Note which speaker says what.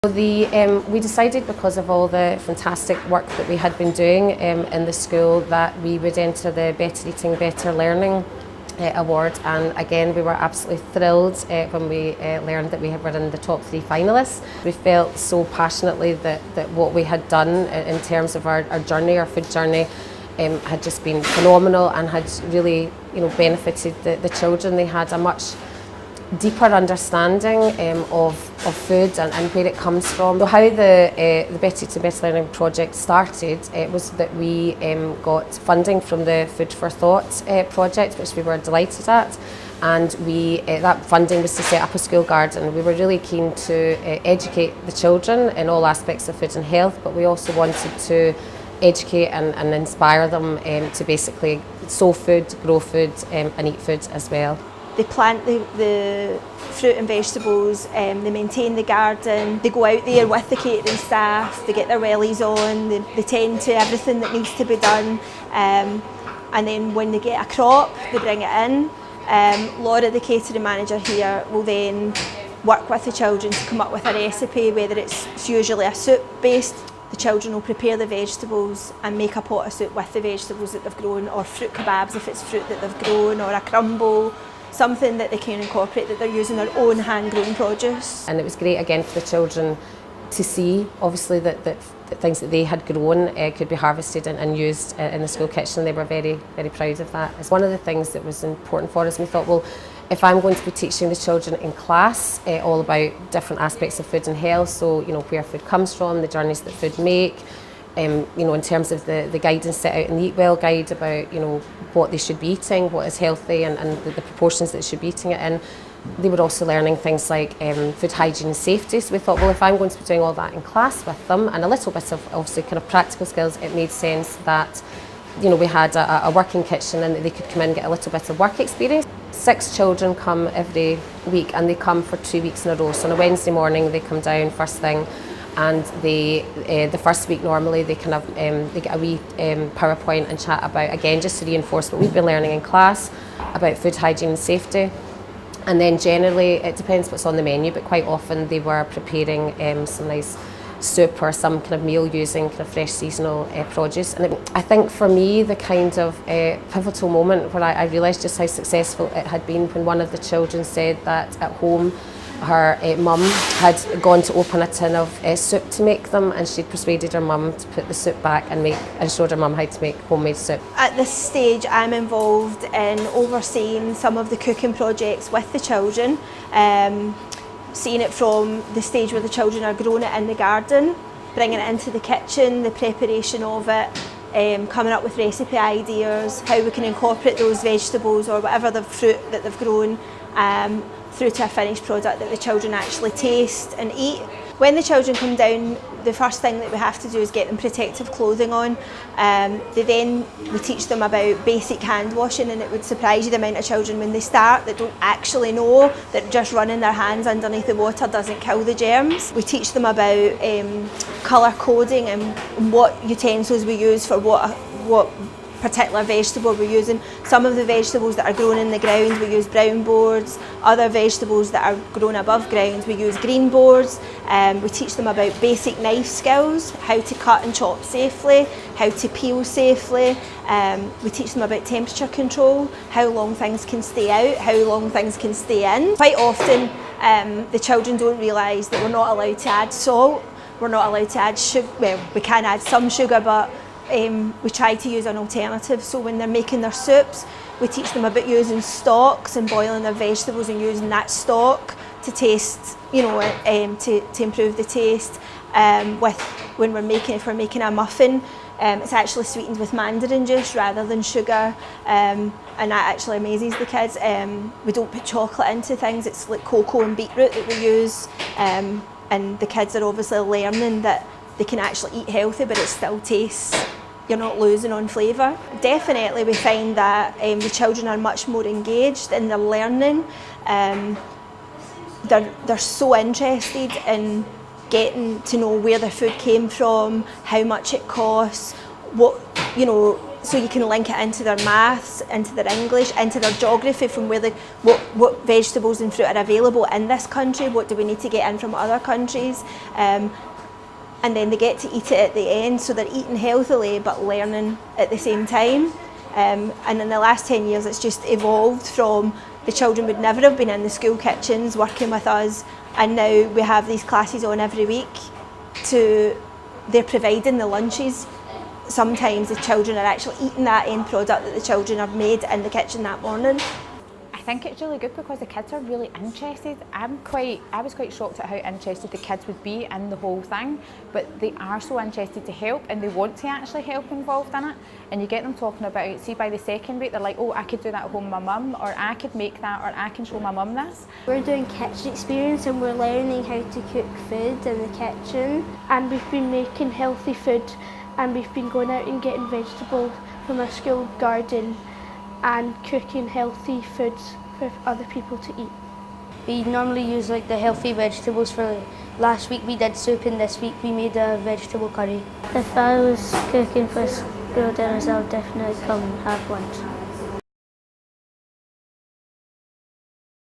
Speaker 1: We decided, because of all the fantastic work that we had been doing in the school, that we would enter the Better Eating, Better Learning award, and again we were absolutely thrilled when we learned that we were in the top 3 finalists. We felt so passionately that what we had done in terms of our journey, our food journey, had just been phenomenal and had really benefited the children. They had a much deeper understanding of food and where it comes from. So how the Better Eating, Better Learning project started was that we got funding from the Food for Thought project, which we were delighted at, and that funding was to set up a school garden. We were really keen to educate the children in all aspects of food and health, but we also wanted to educate and inspire them to basically sow food, grow food and eat food as well.
Speaker 2: They plant the fruit and vegetables, they maintain the garden, they go out there with the catering staff, they get their wellies on, they tend to everything that needs to be done, and then when they get a crop, they bring it in. Laura, the catering manager here, will then work with the children to come up with a recipe, whether it's usually a soup based. The children will prepare the vegetables and make a pot of soup with the vegetables that they've grown, or fruit kebabs if it's fruit that they've grown, or a crumble. Something that they can incorporate, that they're using their own hand-grown produce. And
Speaker 1: it was great again for the children to see, obviously, that things that they had grown could be harvested and used in the school kitchen. They were very, very proud of that. It's one of the things that was important for us. We thought, well, if I'm going to be teaching the children in class all about different aspects of food and health, so where food comes from, the journeys that food make, in terms of the guidance set out in the Eat Well guide about what they should be eating, what is healthy, and the proportions that they should be eating it in. They were also learning things like food hygiene and safety. So we thought, well, if I'm going to be doing all that in class with them, and a little bit of obviously kind of practical skills, it made sense that we had a working kitchen and they could come in and get a little bit of work experience. 6 children come every week, and they come for 2 weeks in a row. So on a Wednesday morning they come down first thing, and the first week normally they they get a wee PowerPoint and chat about, again, just to reinforce what we've been learning in class about food hygiene and safety. And then generally, it depends what's on the menu, but quite often they were preparing some nice soup or some kind of meal using kind of fresh seasonal produce. And I think for me, the kind of pivotal moment where I realised just how successful it had been when one of the children said that at home her mum had gone to open a tin of soup to make them, and she'd persuaded her mum to put the soup back and showed her mum how to make homemade soup. At
Speaker 2: this stage, I'm involved in overseeing some of the cooking projects with the children, seeing it from the stage where the children are growing it in the garden, bringing it into the kitchen, the preparation of it, coming up with recipe ideas, how we can incorporate those vegetables or whatever the fruit that they've grown through to a finished product that the children actually taste and eat. When the children come down, the first thing that we have to do is get them protective clothing on. We teach them about basic hand washing, and it would surprise you the amount of children when they start that don't actually know that just running their hands underneath the water doesn't kill the germs. We teach them about colour coding and what utensils we use for what particular vegetable we're using. Some of the vegetables that are grown in the ground, we use brown boards. Other vegetables that are grown above ground, we use green boards. We teach them about basic knife skills, how to cut and chop safely, how to peel safely. We teach them about temperature control, how long things can stay out, how long things can stay in. Quite often, the children don't realise that we're not allowed to add salt, we're not allowed to add sugar. Well, we can add some sugar, but we try to use an alternative. So when they're making their soups, we teach them about using stocks and boiling their vegetables and using that stock to taste, to improve the taste. If we're making a muffin, it's actually sweetened with mandarin juice rather than sugar, and that actually amazes the kids. We don't put chocolate into things, it's like cocoa and beetroot that we use, and the kids are obviously learning that they can actually eat healthy but it still tastes, you're not losing on flavour. Definitely we find that the children are much more engaged in their learning. They're so interested in getting to know where their food came from, how much it costs, so you can link it into their maths, into their English, into their geography from where what vegetables and fruit are available in this country, what do we need to get in from other countries, and then they get to eat it at the end, so they're eating healthily but learning at the same time. And in the last 10 years it's just evolved from the children would never have been in the school kitchens working with us, and now we have these classes on every week, to they're providing the lunches. Sometimes the children are actually eating that end product that the children have made in the kitchen that morning.
Speaker 3: I think it's really good because the kids are really interested. I was quite shocked at how interested the kids would be in the whole thing, but they are so interested to help and they want to actually help involved in it. And you get them talking about it, see by the second week they're like, oh, I could do that at home with my mum, or I could make that, or I can show my mum this.
Speaker 4: We're doing kitchen experience and we're learning how to cook food in the kitchen. And we've been making healthy food, and we've been going out and getting vegetables from our school garden and cooking healthy foods for other people to eat.
Speaker 5: We normally use like the healthy vegetables for last week we did soup, and this week we made a vegetable curry.
Speaker 4: If I was cooking for school dinners, I would definitely come have lunch.